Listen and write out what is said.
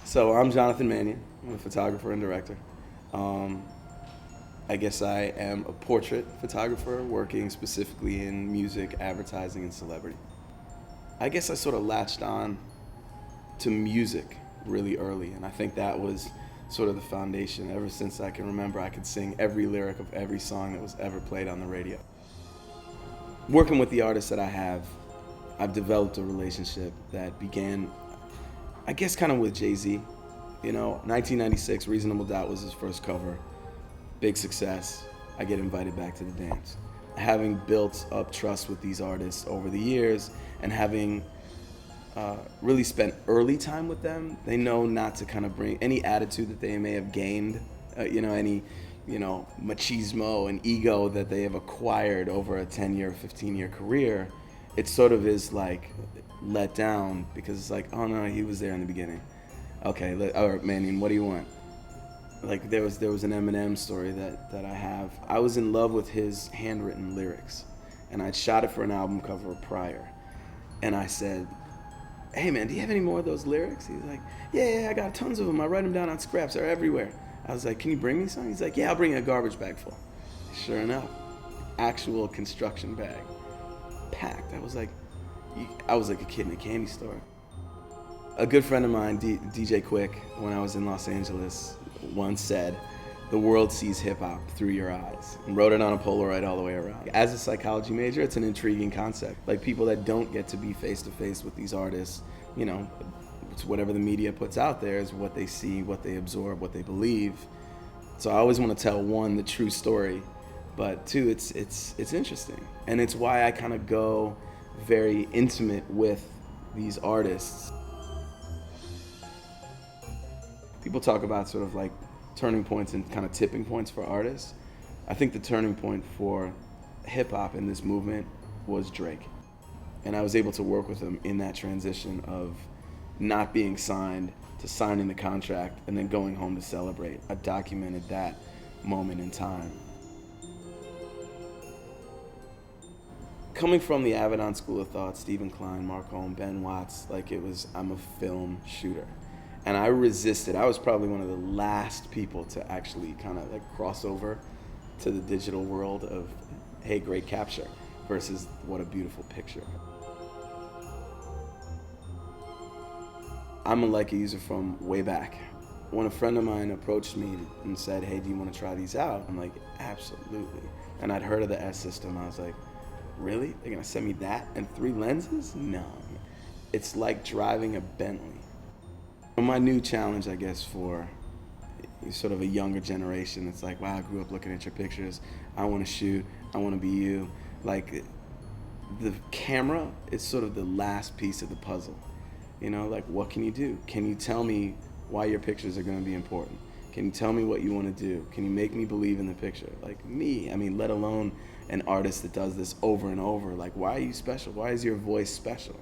So I'm Jonathan Mannion. I'm a photographer and director. I guess I am a portrait photographer working specifically in music, advertising, and celebrity. I guess I sort of latched on to music really early, and I think that was sort of the foundation. Ever since I can remember, I could sing every lyric of every song that was ever played on the radio. Working with the artists that I have, I've developed a relationship that began, I guess, kind of with Jay-Z. 1996, Reasonable Doubt was his first cover. Big success. I get invited back to the dance. Having built up trust with these artists over the years and having really spent early time with them, they know not to kind of bring any attitude that they may have gained, any machismo and ego that they have acquired over a 10-year, 15-year career. It sort of is like let down because it's like, oh no, he was there in the beginning. Okay, all right, Mannion, what do you want? Like there was an Eminem story that I have. I was in love with his handwritten lyrics, and I'd shot it for an album cover prior. And I said, hey man, do you have any more of those lyrics? He's like, yeah, I got tons of them. I write them down on scraps. They're everywhere. I was like, can you bring me some? He's like, yeah, I'll bring you a garbage bag full. Sure enough, actual construction bag, packed. I was like a kid in a candy store. A good friend of mine, DJ Quik, when I was in Los Angeles, once said, the world sees hip-hop through your eyes, and wrote it on a Polaroid all the way around. As a psychology major, it's an intriguing concept. Like people that don't get to be face-to-face with these artists, it's whatever the media puts out there is what they see, what they absorb, what they believe. So I always want to tell, one, the true story, but two, it's interesting. And it's why I kind of go very intimate with these artists. People talk about sort of like turning points and kind of tipping points for artists. I think the turning point for hip-hop in this movement was Drake. And I was able to work with him in that transition of not being signed to signing the contract and then going home to celebrate. I documented that moment in time. Coming from the Avedon School of Thought, Stephen Klein, Mark Holm, Ben Watts, I'm a film shooter. And I resisted. I was probably one of the last people to actually kind of like cross over to the digital world of, hey, great capture versus what a beautiful picture. I'm a Leica user from way back. When a friend of mine approached me and said, hey, do you want to try these out? I'm like, absolutely. And I'd heard of the S system. I was like, really? They're gonna send me that and 3 lenses? No. It's like driving a Bentley. My new challenge, I guess, for sort of a younger generation, it's like, wow, I grew up looking at your pictures. I want to shoot. I want to be you. Like, the camera is sort of the last piece of the puzzle. Like, what can you do? Can you tell me why your pictures are going to be important? Can you tell me what you want to do? Can you make me believe in the picture? Like me, let alone an artist that does this over and over. Like, why are you special? Why is your voice special?